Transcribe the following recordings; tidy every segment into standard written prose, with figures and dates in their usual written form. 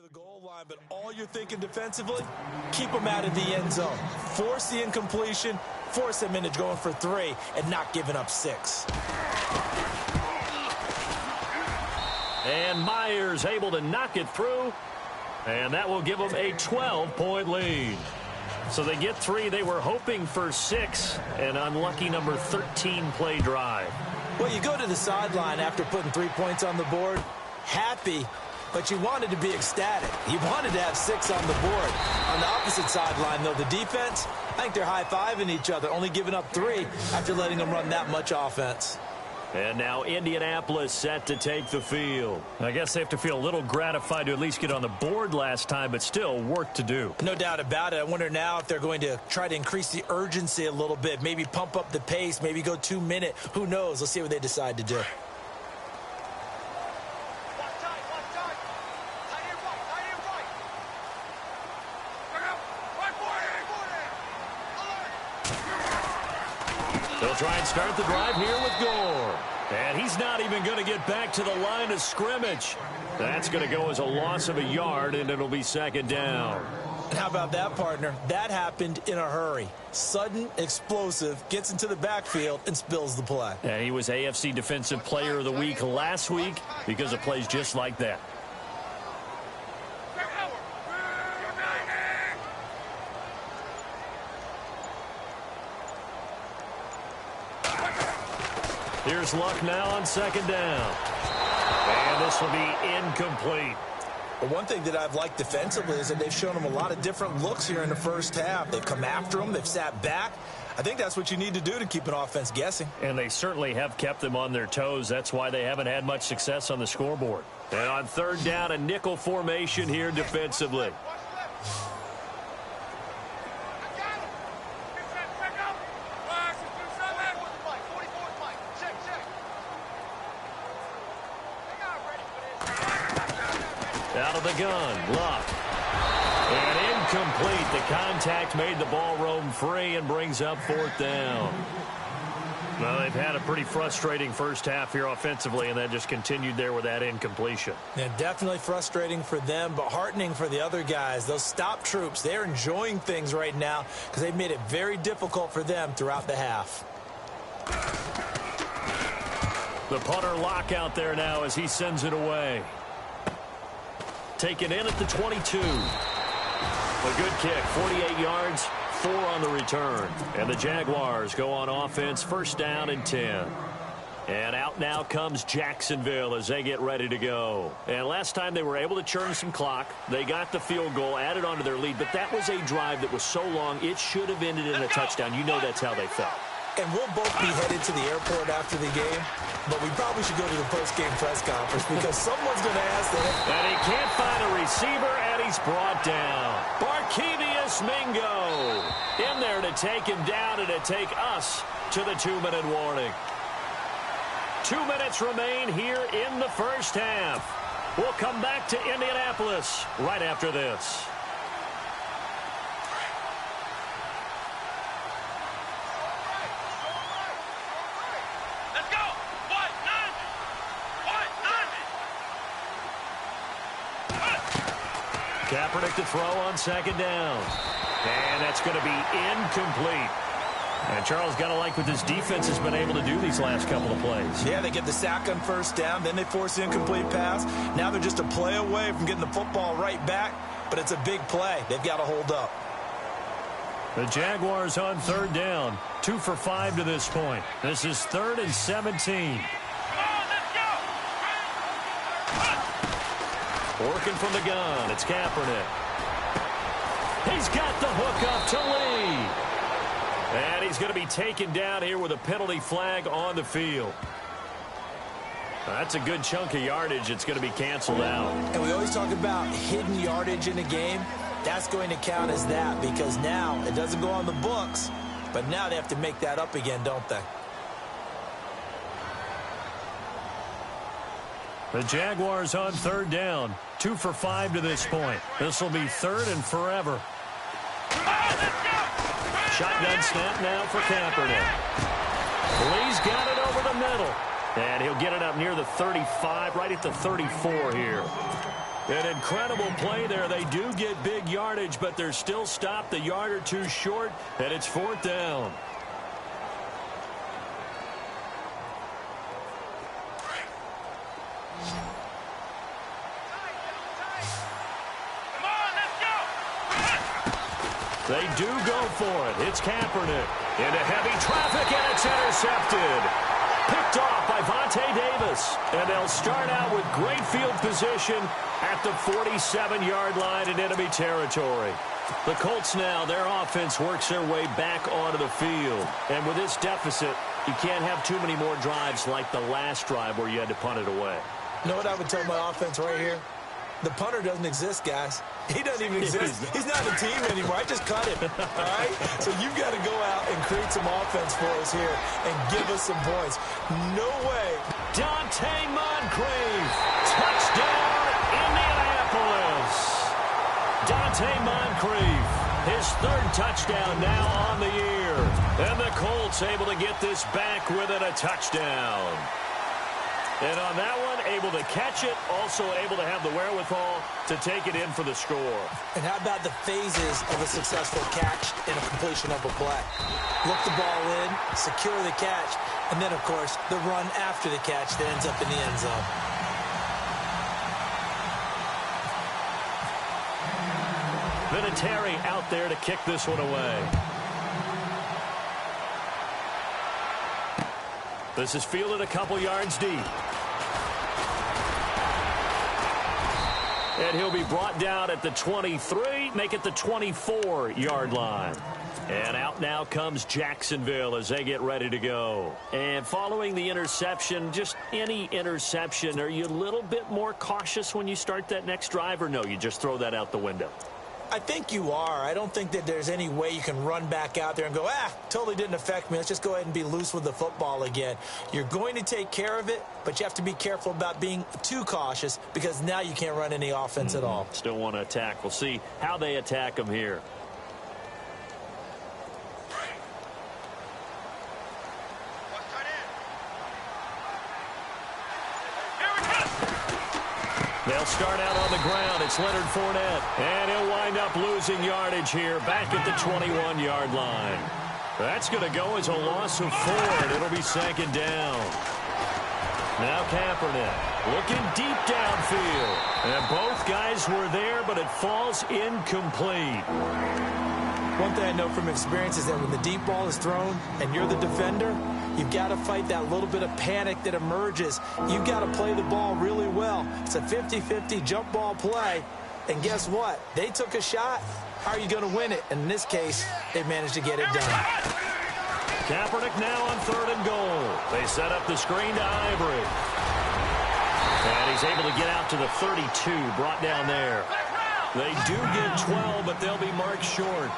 the goal line, but all you're thinking defensively, keep them out of the end zone. Force the incompletion, force them into going for 3, and not giving up 6. And Myers able to knock it through, and that will give them a 12-point lead. So they get 3. They were hoping for 6, an unlucky number 13 play drive. Well, you go to the sideline after putting 3 points on the board, happy, but you wanted to be ecstatic. You wanted to have 6 on the board. On the opposite sideline, though, the defense, I think they're high-fiving each other, only giving up 3 after letting them run that much offense. And now Indianapolis set to take the field. I guess they have to feel a little gratified to at least get on the board last time, but still work to do. No doubt about it. I wonder now if they're going to try to increase the urgency a little bit, maybe pump up the pace, maybe go 2-minute. Who knows? Let's see what they decide to do. They'll try and start the drive here with Gore. And he's not even going to get back to the line of scrimmage. That's going to go as a loss of a yard, and it'll be 2nd down. And how about that, partner? That happened in a hurry. Sudden, explosive, gets into the backfield, and spills the play. And he was AFC Defensive Player of the Week last week because of plays just like that. Here's Luck now on 2nd down. And this will be incomplete. But one thing that I've liked defensively is that they've shown them a lot of different looks here in the first half. They've come after them. They've sat back. I think that's what you need to do to keep an offense guessing. And they certainly have kept them on their toes. That's why they haven't had much success on the scoreboard. And on 3rd down, a nickel formation here defensively. Out of the gun, Luck. And incomplete. The contact made the ball roam free and brings up 4th down. Well, they've had a pretty frustrating first half here offensively, and then just continued there with that incompletion. Yeah, definitely frustrating for them, but heartening for the other guys. Those stop troops, they're enjoying things right now because they've made it very difficult for them throughout the half. The punter Lock out there now as he sends it away. Taken in at the 22. A good kick, 48 yards, 4 on the return. And the Jaguars go on offense, 1st down and 10. And out now comes Jacksonville as they get ready to go. And last time they were able to churn some clock. They got the field goal, added on to their lead. But that was a drive that was so long, it should have ended in a touchdown. You know that's how they felt. And we'll both be headed to the airport after the game, but we probably should go to the post-game press conference because someone's going to ask them. And he can't find a receiver, and he's brought down. Barkevious Mingo in there to take him down and to take us to the 2-minute warning. 2 minutes remain here in the first half. We'll come back to Indianapolis right after this. Kaepernick to throw on 2nd down. And that's going to be incomplete. And Charles, got to like what this defense has been able to do these last couple of plays. Yeah, they get the sack on 1st down, then they force the incomplete pass. Now they're just a play away from getting the football right back, but it's a big play. They've got to hold up. The Jaguars on 3rd down, 2 for 5 to this point. This is 3rd and 17. Working from the gun, it's Kaepernick. He's got the hook up to Lee. And he's going to be taken down here with a penalty flag on the field. That's a good chunk of yardage. It's going to be canceled out. And we always talk about hidden yardage in a game. That's going to count as that because now it doesn't go on the books, but now they have to make that up again, don't they? The Jaguars on 3rd down, 2 for 5 to this point. This will be 3rd and forever. Shotgun snap now for Kaepernick. Lee's got it over the middle. And he'll get it up near the 35, right at the 34 here. An incredible play there. They do get big yardage, but they're still stopped a yard or two short, and it's 4th down. They do go for it. It's Kaepernick into heavy traffic, and it's intercepted. Picked off by Vontae Davis. And they'll start out with great field position at the 47-yard line in enemy territory. The Colts now, their offense works their way back onto the field. And with this deficit, you can't have too many more drives like the last drive where you had to punt it away. You know what I would tell my offense right here? The punter doesn't exist, guys. He doesn't even exist. He's not a team anymore. I just cut him, all right? So you've got to go out and create some offense for us here and give us some points. No way. Dante Moncrief. Touchdown, Indianapolis. Dante Moncrief. His 3rd touchdown now on the year. And the Colts able to get this back within a touchdown. And on that one, able to catch it, also able to have the wherewithal to take it in for the score. And how about the phases of a successful catch and a completion of a play? Look the ball in, secure the catch, and then, of course, the run after the catch that ends up in the end zone. Vinatieri out there to kick this one away. This is fielded a couple yards deep. And he'll be brought down at the 23, make it the 24-yard line. And out now comes Jacksonville as they get ready to go. And following the interception, just any interception, are you a little bit more cautious when you start that next drive, or no, you just throw that out the window? I think you are. I don't think that there's any way you can run back out there and go, totally didn't affect me. Let's just go ahead and be loose with the football again. You're going to take care of it, but you have to be careful about being too cautious because now you can't run any offense at all. Still want to attack. We'll see how they attack them here. They'll start out on the ground. It's Leonard Fournette. And he'll wind up losing yardage here back at the 21-yard line. That's going to go as a loss of 4, and it'll be 2nd down. Now Kaepernick looking deep downfield. And both guys were there, but it falls incomplete. One thing I know from experience is that when the deep ball is thrown and you're the defender, you've got to fight that little bit of panic that emerges. You've got to play the ball really well. It's a 50-50 jump ball play. And guess what? They took a shot. How are you going to win it? And in this case, they managed to get it done. Kaepernick now on 3rd and goal. They set up the screen to Ivory. And he's able to get out to the 32, brought down there. They do get 12, but they'll be marked short.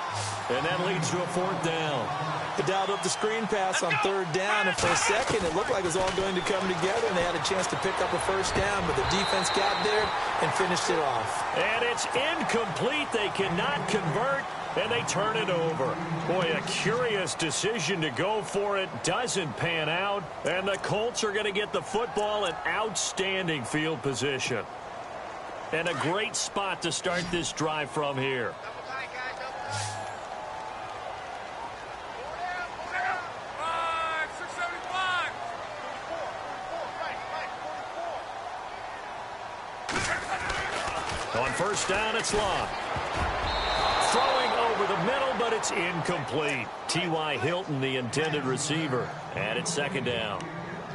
And that leads to a 4th down. They dialed up the screen pass on 3rd down, and for a second it looked like it was all going to come together, and they had a chance to pick up a 1st down, but the defense got there and finished it off. And it's incomplete. They cannot convert, and they turn it over. Boy, a curious decision to go for it. Doesn't pan out, and the Colts are going to get the football in outstanding field position. And a great spot to start this drive from here. On 1st down, it's Locke. Throwing over the middle, but it's incomplete. T.Y. Hilton, the intended receiver. And it's 2nd down.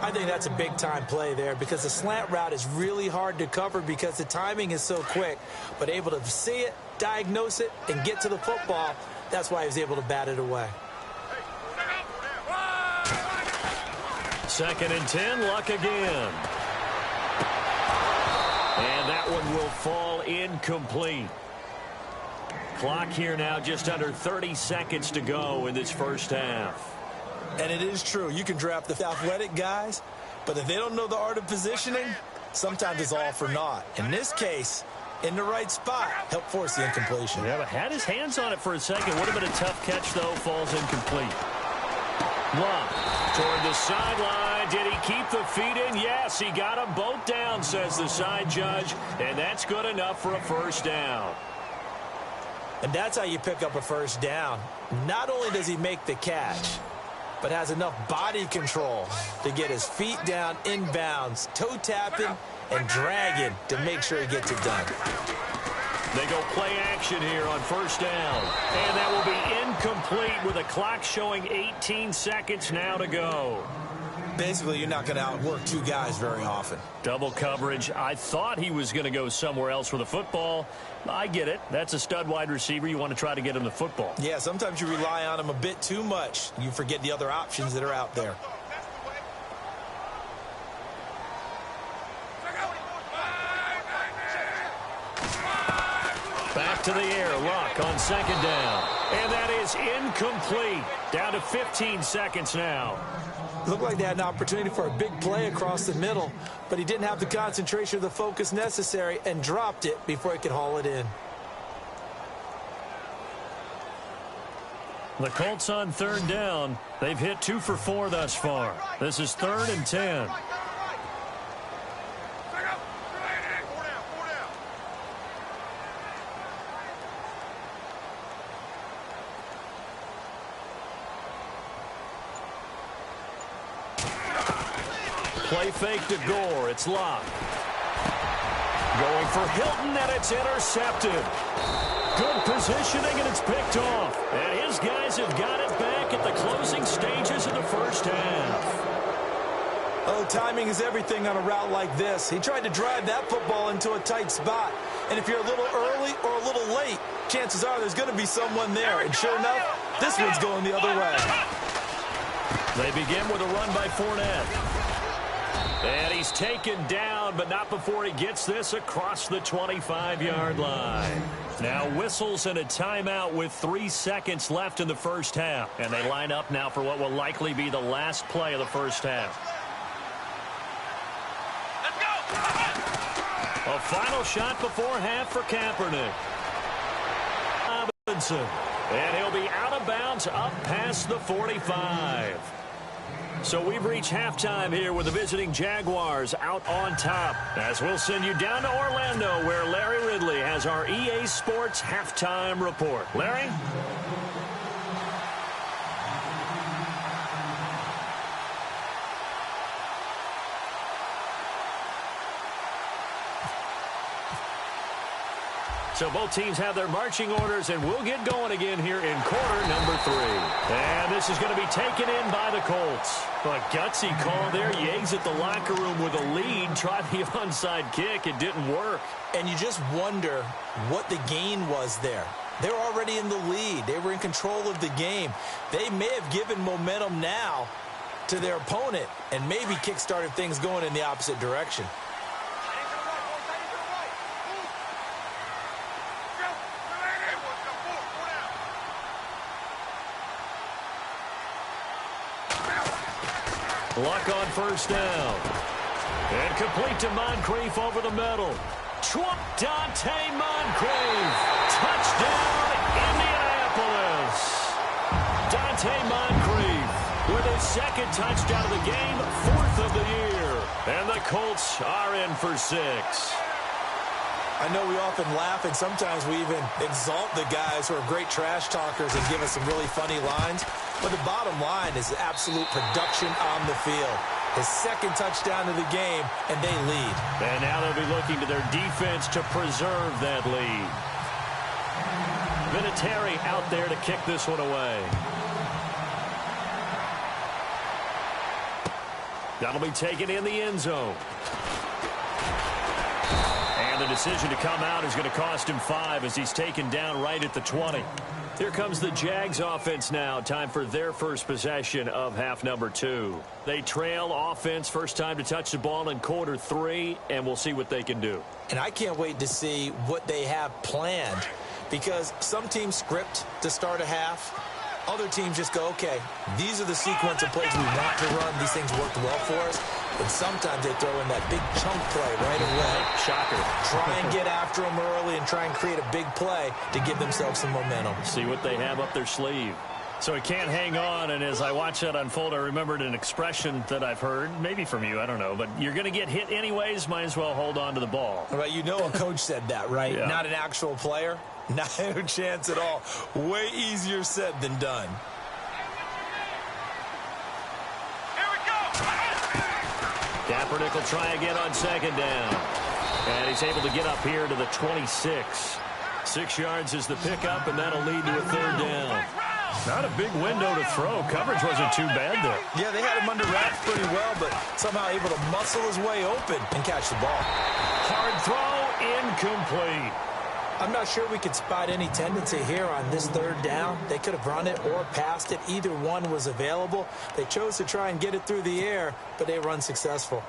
I think that's a big-time play there because the slant route is really hard to cover because the timing is so quick. But able to see it, diagnose it, and get to the football, that's why he was able to bat it away. 2nd and 10, Luck again. And that one will fall incomplete. Clock here now just under 30 seconds to go in this 1st half. And it is true. You can draft the athletic guys, but if they don't know the art of positioning, sometimes it's all for naught. In this case, in the right spot, helped force the incompletion. Yeah, but had his hands on it for a second. Would have been a tough catch, though. Falls incomplete. Love toward the sideline. And did he keep the feet in? Yes, he got them both down, says the side judge. And that's good enough for a first down. And that's how you pick up a first down. Not only does he make the catch, but has enough body control to get his feet down inbounds, toe tapping and dragging to make sure he gets it done. They go play action here on first down. And that will be incomplete with a clock showing 18 seconds now to go. Basically, you're not going to outwork two guys very often. Double coverage. I thought he was going to go somewhere else with the football. I get it. That's a stud wide receiver. You want to try to get him the football. Yeah, sometimes you rely on him a bit too much. You forget the other options that are out there. Back to the air. Luck on second down. And that is incomplete. Down to 15 seconds now. Looked like they had an opportunity for a big play across the middle, but he didn't have the concentration or the focus necessary and dropped it before he could haul it in. The Colts on third down. They've hit 2 for 4 thus far. This is 3rd and 10. Play fake to Gore. It's locked. Going for Hilton, and it's intercepted. Good positioning, and it's picked off. And his guys have got it back at the closing stages of the first half. Oh, timing is everything on a route like this. He tried to drive that football into a tight spot. And if you're a little early or a little late, chances are there's going to be someone there. And sure enough, this one's going the other way. They begin with a run by Fournette. And he's taken down, but not before he gets this across the 25-yard line. Now whistles and a timeout with 3 seconds left in the first half. And they line up now for what will likely be the last play of the first half. Let's go! A final shot before half for Kaepernick. Robinson. And he'll be out of bounds up past the 45. So we've reached halftime here with the visiting Jaguars out on top. As we'll send you down to Orlando, where Larry Ridley has our EA Sports halftime report. Larry? So both teams have their marching orders, and we'll get going again here in quarter number 3. And this is going to be taken in by the Colts. A gutsy call there. You exit the locker room with a lead. Try the onside kick. It didn't work. And you just wonder what the gain was there. They're already in the lead. They were in control of the game. They may have given momentum now to their opponent and maybe kick-started things going in the opposite direction. Luck on first down. And complete to Moncrief over the middle. Dante Moncrief. Touchdown, Indianapolis. Dante Moncrief with his second touchdown of the game, 4th of the year. And the Colts are in for 6. I know we often laugh, and sometimes we even exalt the guys who are great trash talkers and give us some really funny lines. But the bottom line is absolute production on the field. His second touchdown of the game, and they lead. And now they'll be looking to their defense to preserve that lead. Vinatieri out there to kick this one away. That'll be taken in the end zone. And the decision to come out is going to cost him 5 as he's taken down right at the 20. Here comes the Jags offense now. Time for their first possession of half number 2. They trail offense, first time to touch the ball in quarter 3, and we'll see what they can do. And I can't wait to see what they have planned, because some teams script to start a half. Other teams just go, okay, these are the sequence of plays we want to run. These things worked well for us. But sometimes they throw in that big chunk play right away. Shocker. Try and get after them early and try and create a big play to give themselves some momentum. See what they have up their sleeve. So he can't hang on, and as I watch that unfold, I remembered an expression that I've heard, maybe from you, I don't know, but you're going to get hit anyways, might as well hold on to the ball. Well, you know a coach said that, right? Yeah. Not an actual player. No chance at all. Way easier said than done. Kaepernick will try again on second down. And he's able to get up here to the 26. 6 yards is the pickup, and that'll lead to a third down. Not a big window to throw. Coverage wasn't too bad there. Yeah, they had him under wraps pretty well, but somehow able to muscle his way open and catch the ball. Hard throw, incomplete. I'm not sure we could spot any tendency here on this third down. They could have run it or passed it. Either one was available. They chose to try and get it through the air, but they were unsuccessful.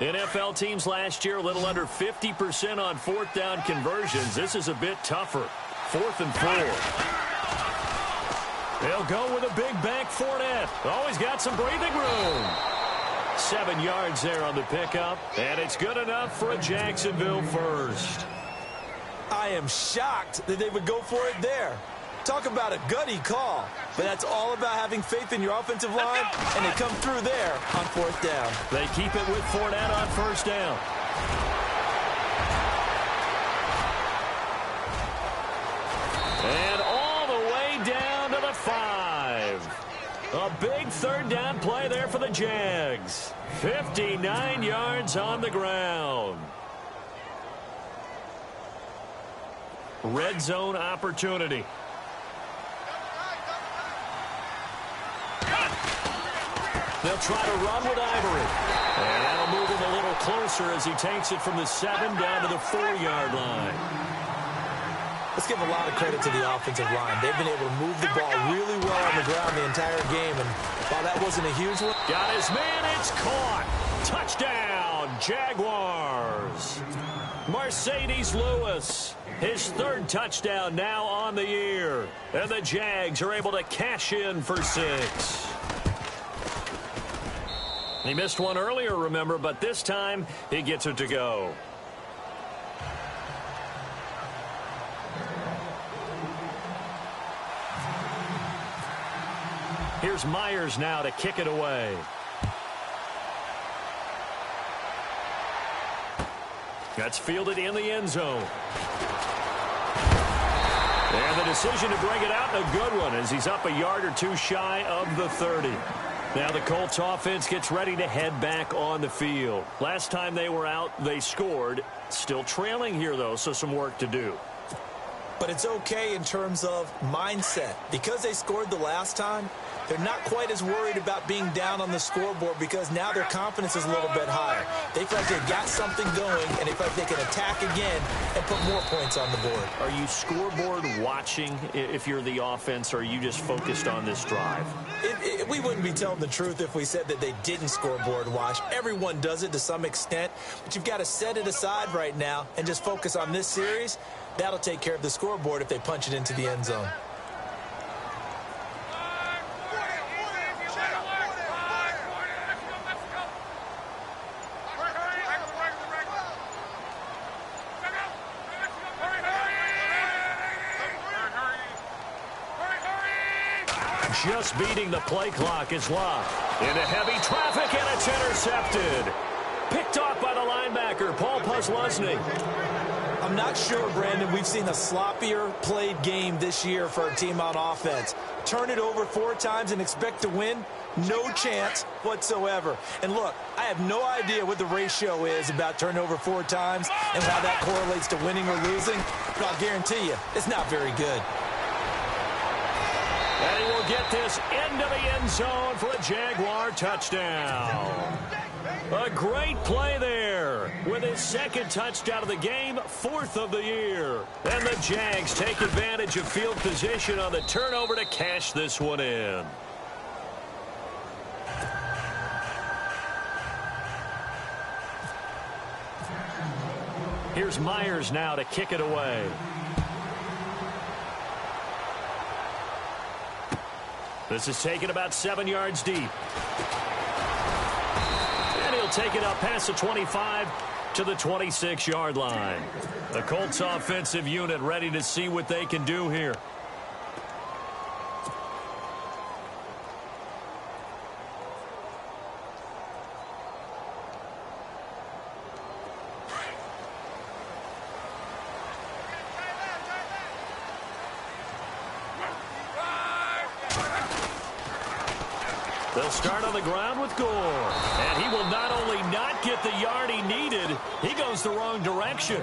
NFL teams last year a little under 50% on fourth down conversions. This is a bit tougher. 4th and 4. They'll go with a big bank Fournette. Always got some breathing room. 7 yards there on the pickup, and it's good enough for a Jacksonville first. I am shocked that they would go for it there. Talk about a gutty call, but that's all about having faith in your offensive line, and they come through there on 4th down. They keep it with Fournette on 1st down. And all the way down to the 5. A big 3rd down play there for the Jags. 59 yards on the ground. Red zone opportunity. They'll try to run with Ivory. And that'll move him a little closer as he takes it from the 7 down to the 4-yard line. Let's give a lot of credit to the offensive line. They've been able to move the ball really well on the ground the entire game. And while that wasn't a huge one. Got his man. It's caught. Touchdown, Jaguars. Mercedes Lewis. His 3rd touchdown now on the year. And the Jags are able to cash in for 6. He missed one earlier, remember, but this time he gets it to go. Here's Myers now to kick it away. That's fielded in the end zone. And the decision to bring it out, a good one, as he's up a yard or two shy of the 30. Now the Colts offense gets ready to head back on the field. Last time they were out, they scored. Still trailing here, though, so some work to do. But it's okay in terms of mindset. Because they scored the last time, they're not quite as worried about being down on the scoreboard because now their confidence is a little bit higher. They feel like they've got something going, and they feel like they can attack again and put more points on the board. Are you scoreboard watching if you're the offense, or are you just focused on this drive? We wouldn't be telling the truth if we said that they didn't scoreboard watch. Everyone does it to some extent, but you've got to set it aside right now and just focus on this series. That'll take care of the scoreboard if they punch it into the end zone. Just beating the play clock is Locke. Into heavy traffic, and it's intercepted. Picked off by the linebacker, Paul Posluszny. I'm not sure, Brandon, we've seen a sloppier played game this year for a team on offense. Turn it over 4 times and expect to win? No chance whatsoever. And look, I have no idea what the ratio is about turnover 4 times and how that correlates to winning or losing, but I'll guarantee you, it's not very good. And he will get this into the end zone for a Jaguar touchdown. A great play there with his 2nd touchdown of the game, 4th of the year. And the Jags take advantage of field position on the turnover to cash this one in. Here's Myers now to kick it away. This is taken about 7 yards deep. And he'll take it up past the 25 to the 26-yard line. The Colts offensive unit ready to see what they can do here. They'll start on the ground with Gore. And he will not only not get the yard he needed, he goes the wrong direction.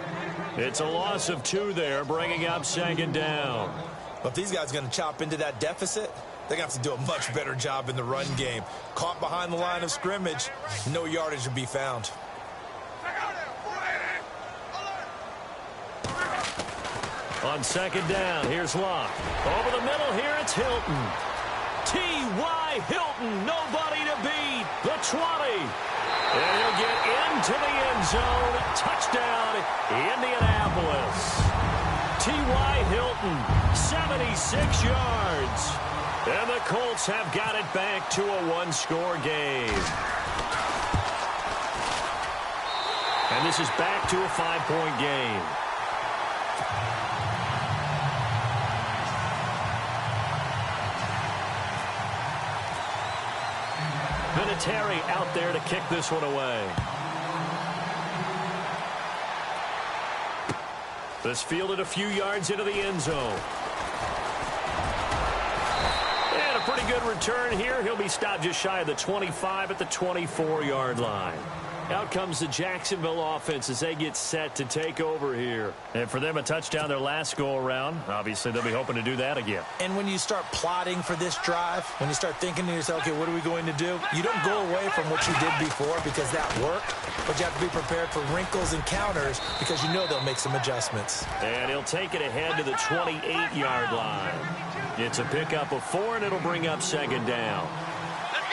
It's a loss of 2 there, bringing up 2nd down. Well, if these guys are going to chop into that deficit, they're going to have to do a much better job in the run game. Caught behind the line of scrimmage, no yardage to be found. On 2nd down, here's Locke. Over the middle here, it's Hilton. T.Y. Hilton, nobody to beat. The 20. And he'll get into the end zone. Touchdown, Indianapolis. T.Y. Hilton, 76 yards. And the Colts have got it back to a 1-score game. And this is back to a 5-point game. Vinatieri out there to kick this one away. This fielded a few yards into the end zone. And a pretty good return here. He'll be stopped just shy of the 25 at the 24-yard line. Out comes the Jacksonville offense as they get set to take over here. And for them, a touchdown their last go-around. Obviously, they'll be hoping to do that again. And when you start plotting for this drive, when you start thinking to yourself, okay, what are we going to do? You don't go away from what you did before because that worked, but you have to be prepared for wrinkles and counters because you know they'll make some adjustments. And he'll take it ahead to the 28-yard line. It's a pickup of 4, and it'll bring up 2nd down.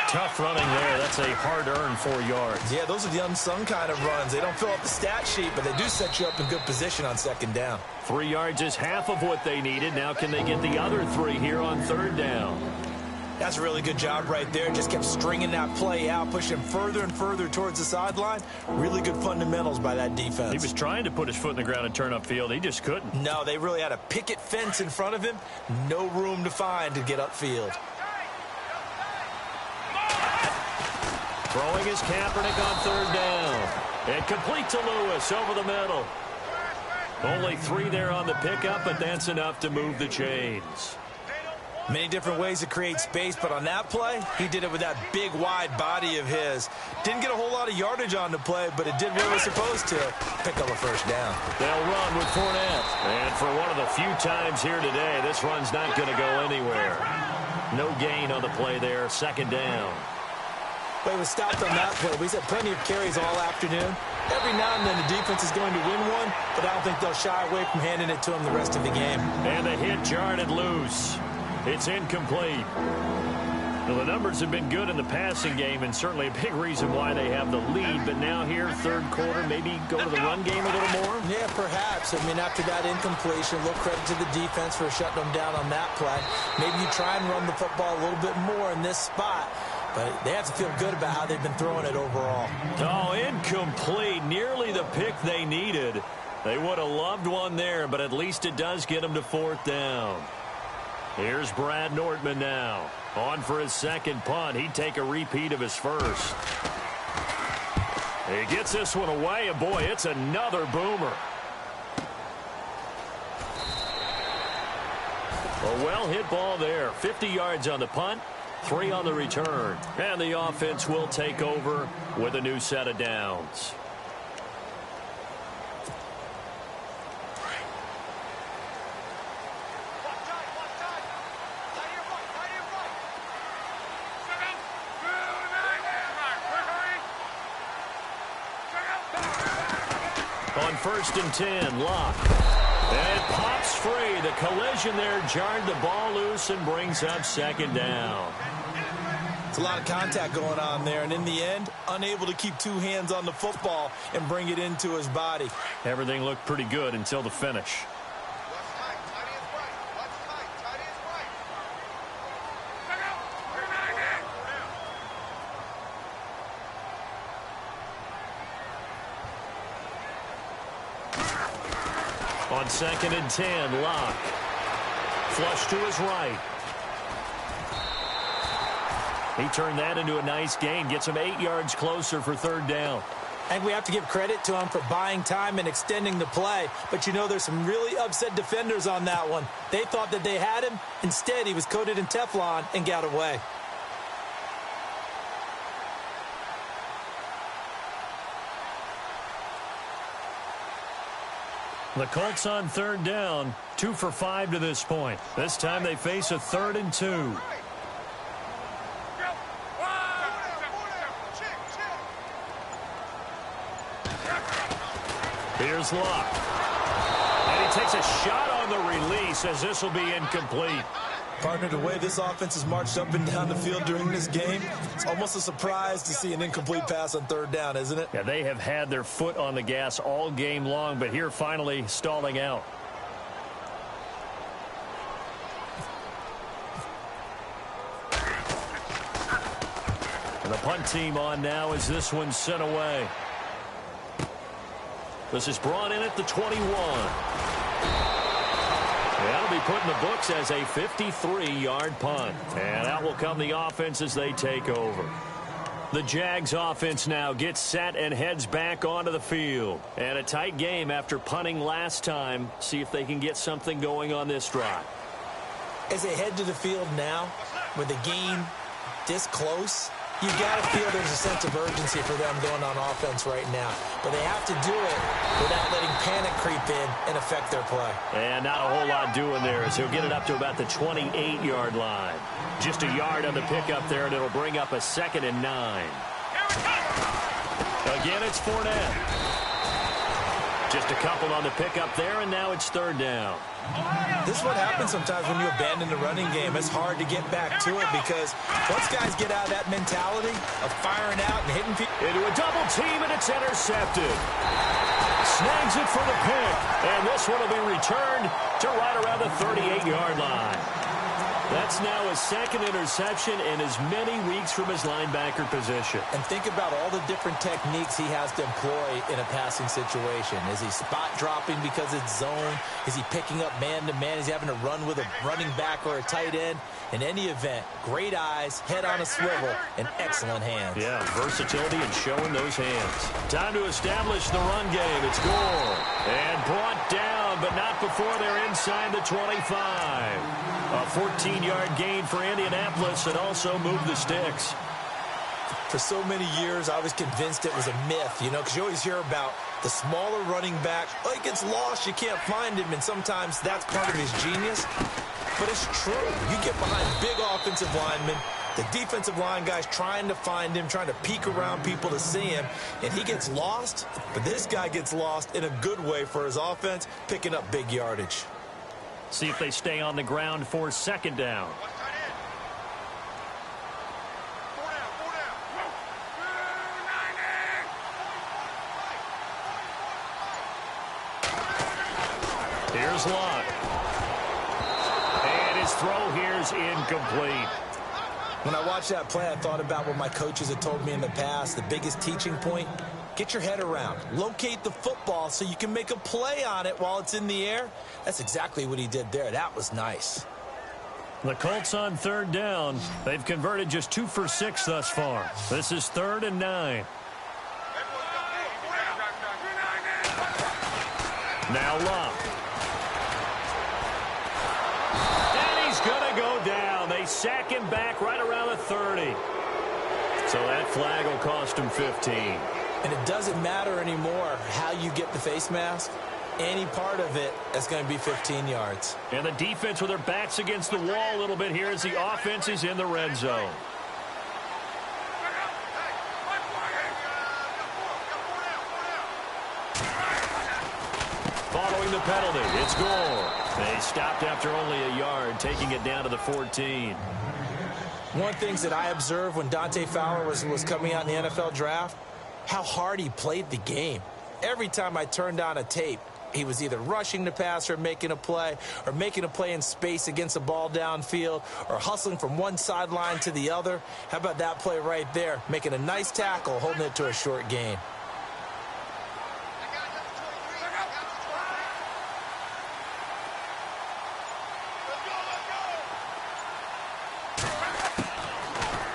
Tough running there. That's a hard-earned 4 yards. Yeah, those are the unsung kind of runs. They don't fill up the stat sheet, but they do set you up in good position on 2nd down. 3 yards is half of what they needed. Now can they get the other 3 here on 3rd down? That's a really good job right there. Just kept stringing that play out, pushing further and further towards the sideline. Really good fundamentals by that defense. He was trying to put his foot in the ground and turn upfield. He just couldn't. No, they really had a picket fence in front of him. No room to find to get upfield. Throwing his Kaepernick on 3rd down. And complete to Lewis over the middle. Only 3 there on the pickup, but that's enough to move the chains. Many different ways to create space, but on that play, he did it with that big, wide body of his. Didn't get a whole lot of yardage on the play, but it did what it was supposed to. Pick up a 1st down. They'll run with Fournette. And for one of the few times here today, this run's not going to go anywhere. No gain on the play there, 2nd down. Well, he was stopped on that play. We've had plenty of carries all afternoon. Every now and then the defense is going to win one, but I don't think they'll shy away from handing it to him the rest of the game. And the hit jarred it loose. It's incomplete. Well, the numbers have been good in the passing game, and certainly a big reason why they have the lead. But now here, 3rd quarter, maybe go to the run game a little more? Yeah, perhaps. I mean, after that incompletion, a little credit to the defense for shutting them down on that play. Maybe you try and run the football a little bit more in this spot. But they have to feel good about how they've been throwing it overall. Oh, incomplete. Nearly the pick they needed. They would have loved one there, but at least it does get them to 4th down. Here's Brad Nortman now. On for his 2nd punt. He'd take a repeat of his 1st. He gets this one away, and boy, it's another boomer. A well-hit ball there. 50 yards on the punt. 3 on the return. And the offense will take over with a new set of downs. On 1st and 10, Locke. And it pops free. The collision there jarred the ball loose and brings up 2nd down. It's a lot of contact going on there, and in the end, unable to keep 2 hands on the football and bring it into his body. Everything looked pretty good until the finish. On 2nd and 10, Locke. Flush to his right. He turned that into a nice gain. Gets him 8 yards closer for 3rd down. And we have to give credit to him for buying time and extending the play. But, you know, there's some really upset defenders on that one. They thought that they had him. Instead, he was coated in Teflon and got away. The Colts on 3rd down, 2 for 5 to this point. This time they face a 3rd and 2. Here's Locke. And he takes a shot on the release as this will be incomplete. Partner, the way this offense has marched up and down the field during this game, it's almost a surprise to see an incomplete pass on 3rd down, isn't it? Yeah, they have had their foot on the gas all game long, but here finally stalling out. And the punt team on now as this one's sent away. This is brought in at the 21. That'll be put in the books as a 53-yard punt. And out will come the offense as they take over. The Jags offense now gets set and heads back onto the field. And a tight game after punting last time. See if they can get something going on this drive. As they head to the field now, with the game this close, you got to feel there's a sense of urgency for them going on offense right now. But they have to do it without letting panic creep in and affect their play. And not a whole lot doing there as he'll get it up to about the 28-yard line. Just a yard on the pickup there, and it'll bring up a 2nd and 9. Again, it's Fournette. Just a couple on the pickup there, and now it's 3rd down. This is what happens sometimes when you abandon the running game. It's hard to get back to it because once guys get out of that mentality of firing out and hitting people. Into a double team, and it's intercepted. Snags it for the pick, and this one will be returned to right around the 38-yard line. That's now his 2nd interception in as many weeks from his linebacker position. And think about all the different techniques he has to employ in a passing situation. Is he spot dropping because it's zone? Is he picking up man-to-man? Is he having to run with a running back or a tight end? In any event, great eyes, head on a swivel, and excellent hands. Yeah, versatility and showing those hands. Time to establish the run game. It's Gore. And brought down, but not before they're inside the 25. A 14-yard gain for Indianapolis and also moved the sticks. For so many years, I was convinced it was a myth, you know, because you always hear about the smaller running back. Oh, he gets lost, you can't find him, and sometimes that's part of his genius. But it's true. You get behind big offensive linemen, the defensive line guys trying to find him, trying to peek around people to see him, and he gets lost. But this guy gets lost in a good way for his offense, picking up big yardage. See if they stay on the ground for 2nd down. Here's Locke. And his throw here's incomplete. When I watched that play, I thought about what my coaches had told me in the past. The biggest teaching point, get your head around. Locate the football so you can make a play on it while it's in the air. That's exactly what he did there. That was nice. The Colts on 3rd down. They've converted just 2 for 6 thus far. This is 3rd and 9. Now Locke. And he's going to go down. They sack him back right around the 30. So that flag will cost him 15. And it doesn't matter anymore how you get the face mask. Any part of it is going to be 15 yards. And the defense with their backs against the wall a little bit here as the offense is in the red zone. Following the penalty, it's Gore. They stopped after only a yard, taking it down to the 14. One of the things that I observed when Dante Fowler was coming out in the NFL draft, how hard he played the game. Every time I turned on a tape, he was either rushing the passer, or making a play in space against a ball downfield, or hustling from one sideline to the other. How about that play right there? Making a nice tackle, holding it to a short gain.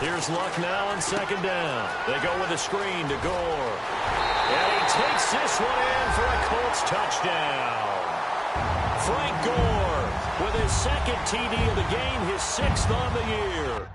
Here's Luck now on second down. They go with a screen to Gore. And he takes this one in for a Colts touchdown. Frank Gore with his second TD of the game, his 6th on the year.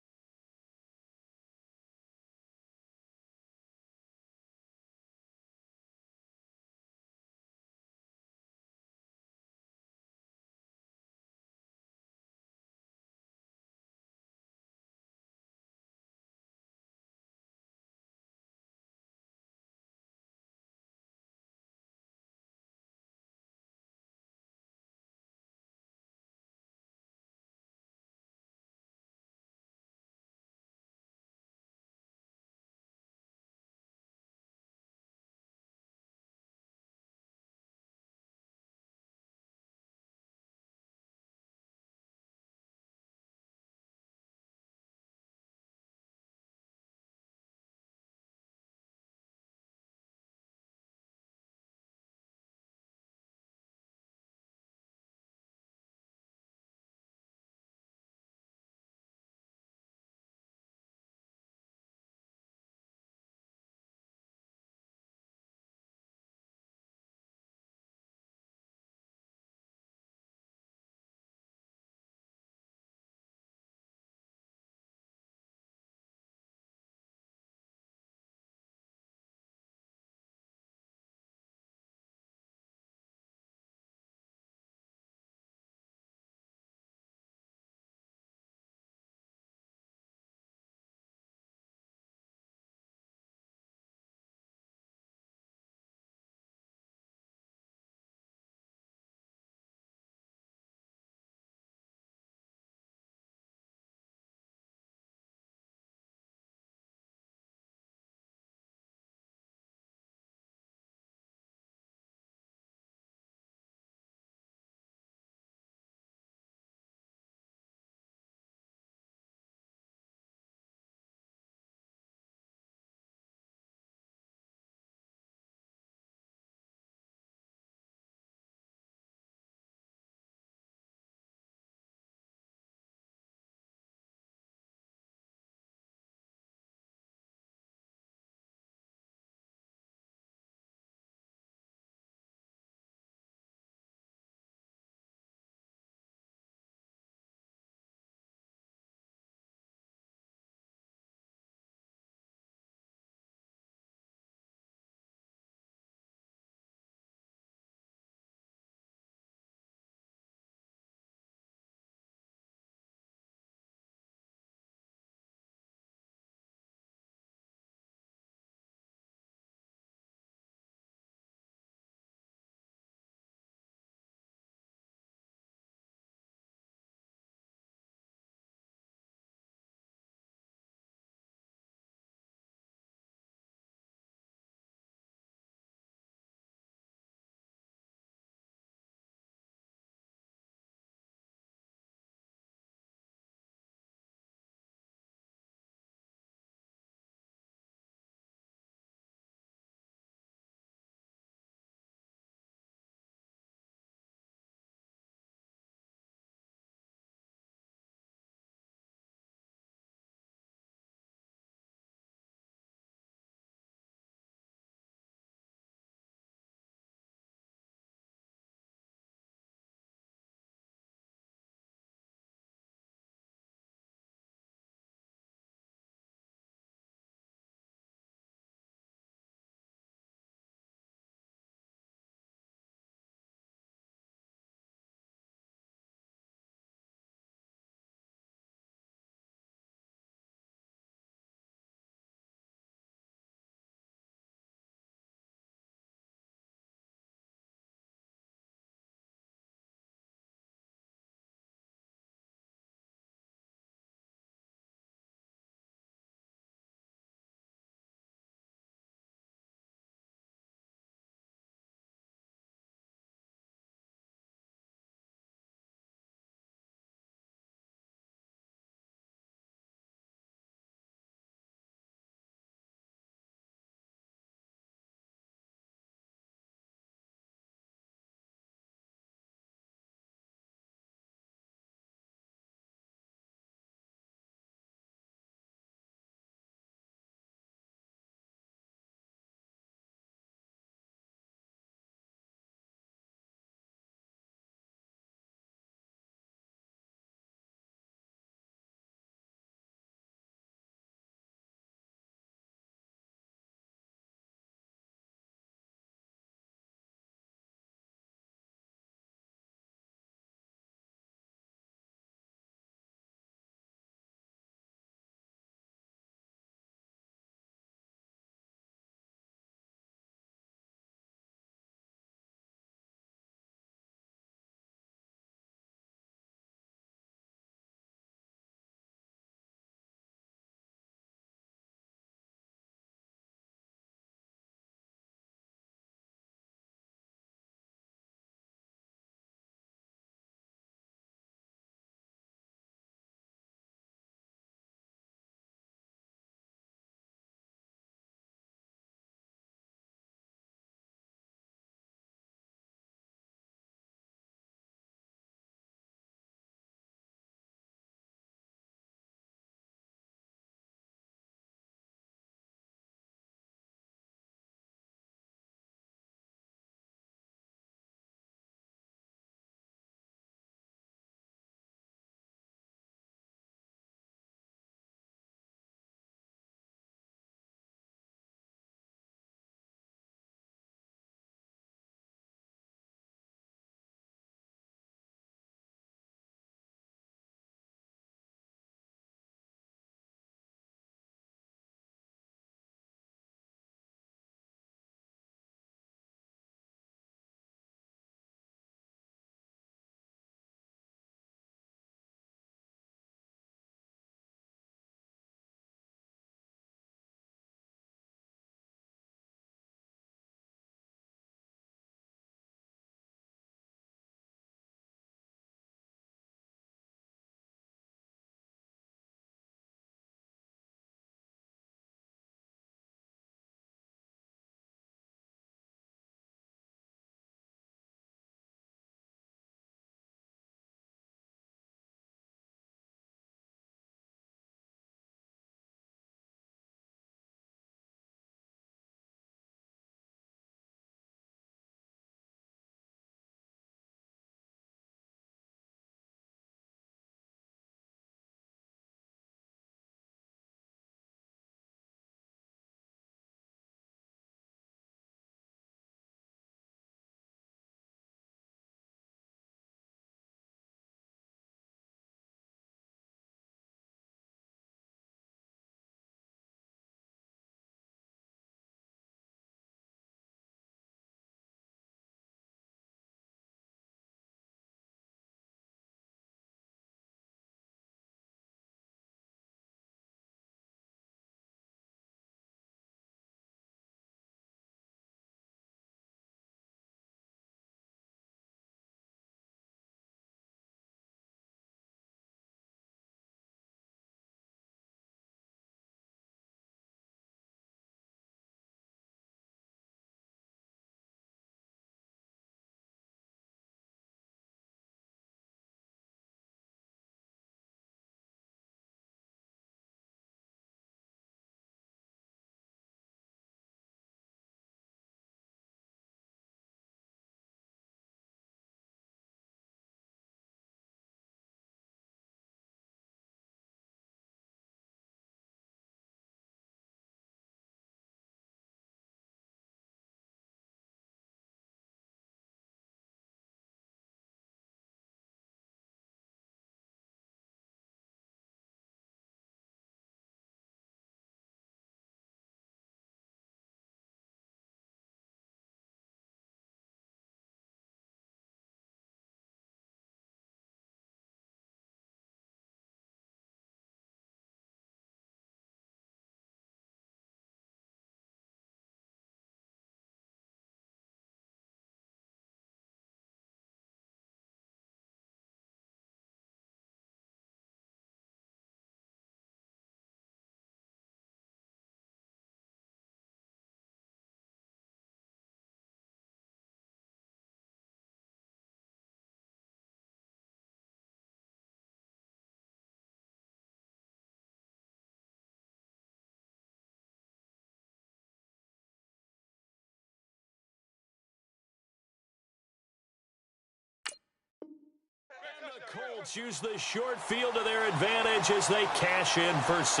The Colts use the short field to their advantage as they cash in for 6.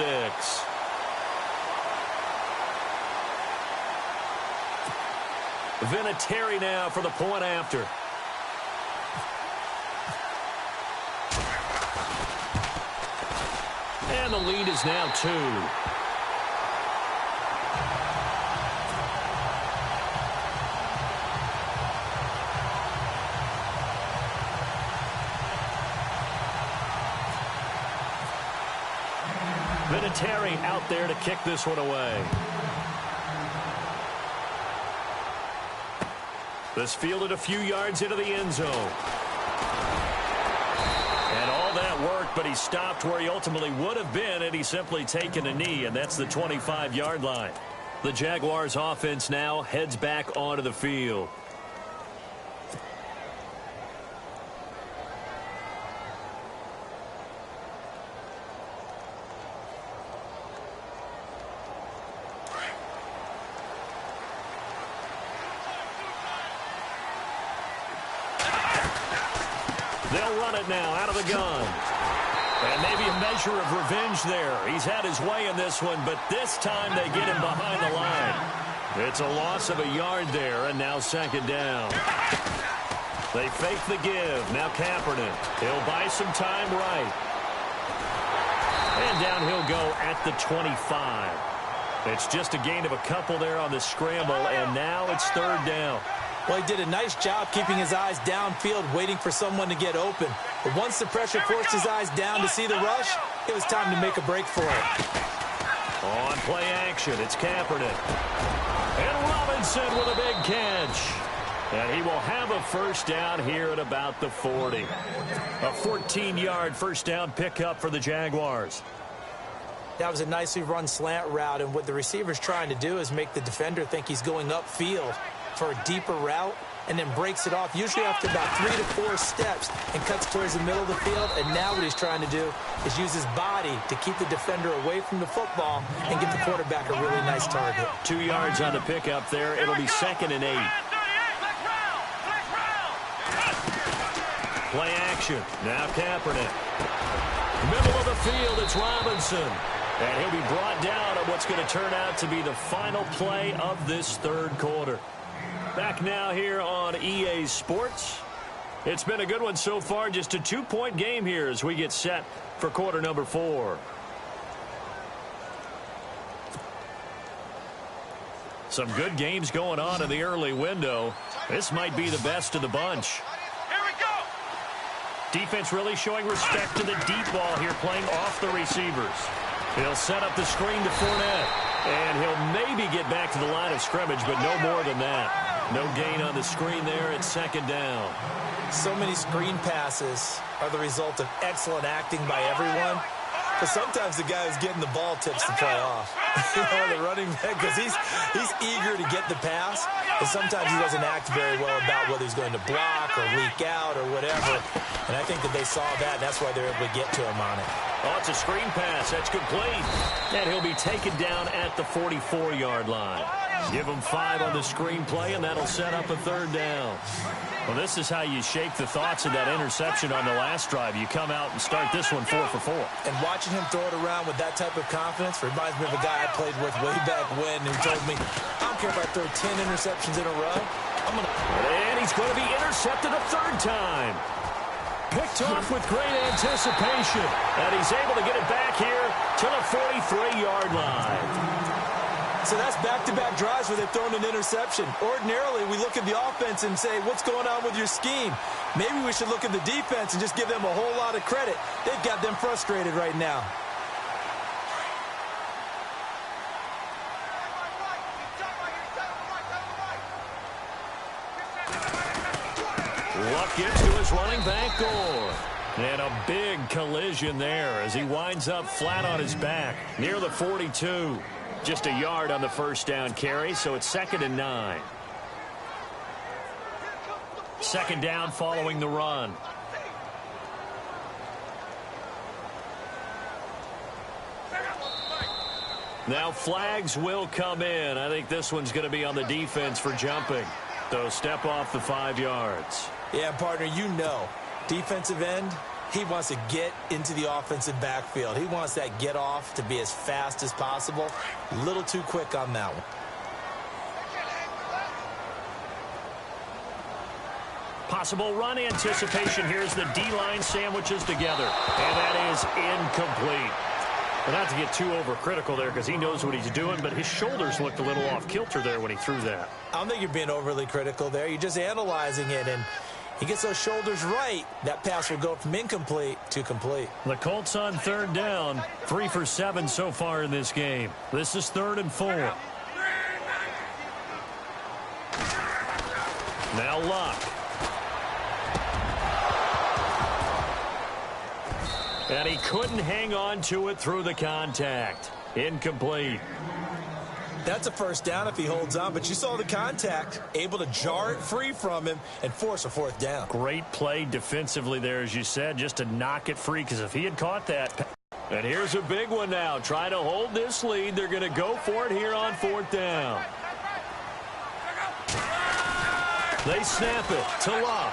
Vinatieri now for the point after. And the lead is now 2. Vinatieri out there to kick this one away. This fielded a few yards into the end zone. And all that worked, but he stopped where he ultimately would have been had he simply taken a knee, and that's the 25-yard line. The Jaguars offense now heads back onto the field. They'll run it now out of the gun. And maybe a measure of revenge there. He's had his way in this one, but this time they get him behind the line. It's a loss of a yard there, and now 2nd down. They fake the give. Now Kaepernick. He'll buy some time right. And down he'll go at the 25. It's just a gain of a couple there on the scramble, and now it's 3rd down. Well, he did a nice job keeping his eyes downfield, waiting for someone to get open. But once the pressure forced his eyes down to see the rush, it was time to make a break for it. On play action, it's Kaepernick. And Robinson with a big catch. And he will have a 1st down here at about the 40. A 14-yard 1st down pickup for the Jaguars. That was a nicely run slant route, and what the receiver's trying to do is make the defender think he's going upfield for a deeper route, and then breaks it off, usually after about 3 to 4 steps, and cuts towards the middle of the field. And now what he's trying to do is use his body to keep the defender away from the football and get the quarterback a really nice target. 2 yards on the pickup there. It'll be 2nd and 8. Play action. Now Kaepernick. Middle of the field, it's Robinson. And he'll be brought down on what's going to turn out to be the final play of this 3rd quarter. Back now here on EA Sports. It's been a good one so far. Just a 2-point game here as we get set for quarter number 4. Some good games going on in the early window. This might be the best of the bunch. Here we go. Defense really showing respect to the deep ball here, playing off the receivers. He'll set up the screen to Fournette. And he'll maybe get back to the line of scrimmage, but no more than that. No gain on the screen there. It's 2nd down. So many screen passes are the result of excellent acting by everyone. But sometimes the guy who's getting the ball tips the play off. The running back, because he's eager to get the pass. But sometimes he doesn't act very well about whether he's going to block or leak out or whatever. And I think that they saw that, and that's why they're able to get to him on it. Oh, it's a screen pass. That's complete. And he'll be taken down at the 44-yard line. Give him 5 on the screen play, and that'll set up a 3rd down. Well, this is how you shake the thoughts of that interception on the last drive. You come out and start this one 4 for 4. And watching him throw it around with that type of confidence reminds me of a guy I played with way back when who told me, I don't care if I throw 10 interceptions in a row. And he's going to be intercepted a 3rd time. Picked off with great anticipation. And he's able to get it back here to the 43-yard line. So that's back-to-back drives where they've thrown an interception. Ordinarily, we look at the offense and say, what's going on with your scheme? Maybe we should look at the defense and just give them a whole lot of credit. They've got them frustrated right now. Luck gets to his running back, Gore. And a big collision there as he winds up flat on his back near the 42. Just a yard on the 1st down carry, so it's 2nd and 9. 2nd down following the run. Now flags will come in. I think this one's going to be on the defense for jumping. So step off the 5 yards. Yeah, partner, you know Defensive end, he wants to get into the offensive backfield. He wants that get off to be as fast as possible. A little too quick on that one. Possible run anticipation. Here's the D-line sandwiches together. And that is incomplete. But not to get too overcritical there because he knows what he's doing, but his shoulders looked a little off kilter there when he threw that. I don't think you're being overly critical there. You're just analyzing it, and he gets those shoulders right. That pass will go from incomplete to complete. The Colts on third down, 3 for 7 so far in this game. This is 3rd and 4. Now Luck. And he couldn't hang on to it through the contact. Incomplete. That's a first down if he holds on, but you saw the contact, able to jar it free from him and force a 4th down. Great play defensively there, as you said, just to knock it free, because if he had caught that. And here's a big one now. Trying to hold this lead. They're going to go for it here on 4th down. They snap it to Luck.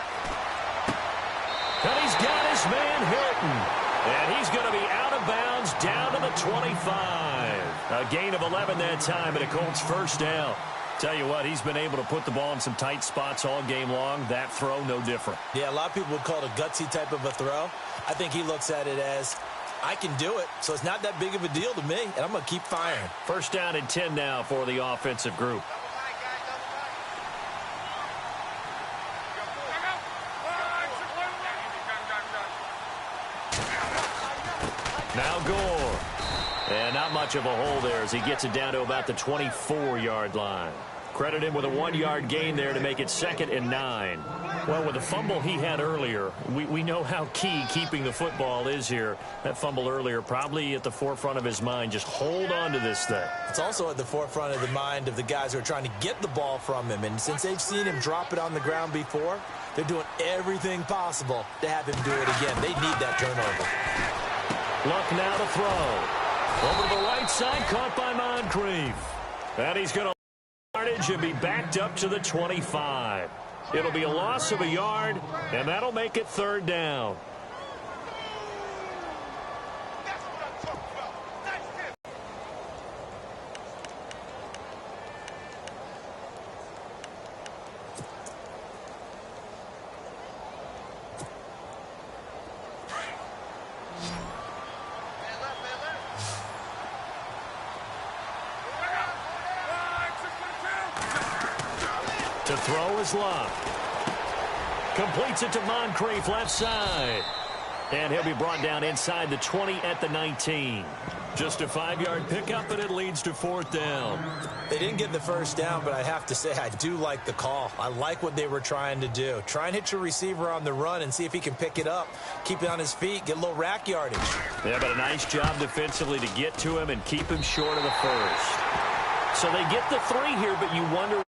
And he's got his man Hilton. And he's going to be out of bounds down to the 25. A gain of 11 that time, and a Colts first down. Tell you what, he's been able to put the ball in some tight spots all game long. That throw, no different. Yeah, a lot of people would call it a gutsy type of a throw. I think he looks at it as, I can do it, so it's not that big of a deal to me, and I'm going to keep firing. First down and 10 now for the offensive group. Now Gore. And not much of a hole there as he gets it down to about the 24-yard line. Credit him with a 1-yard gain there to make it 2nd and 9. Well, with the fumble he had earlier, we know how key keeping the football is here. That fumble earlier probably at the forefront of his mind. Just hold on to this thing. It's also at the forefront of the mind of the guys who are trying to get the ball from him. And since they've seen him drop it on the ground before, they're doing everything possible to have him do it again. They need that turnover. Luck now to throw. Over to the right side, caught by Moncrief. And he's going to yardage and be backed up to the 25. It'll be a loss of a yard, and that'll make it 3rd down. To throw is Luck. Completes it to Moncrief, left side. And he'll be brought down inside the 20 at the 19. Just a 5-yard pickup, and it leads to 4th down. They didn't get the first down, but I have to say I do like the call. I like what they were trying to do. Try and hit your receiver on the run and see if he can pick it up. Keep it on his feet, get a little rack yardage. Yeah, but a nice job defensively to get to him and keep him short of the first. So they get the 3 here, but you wonder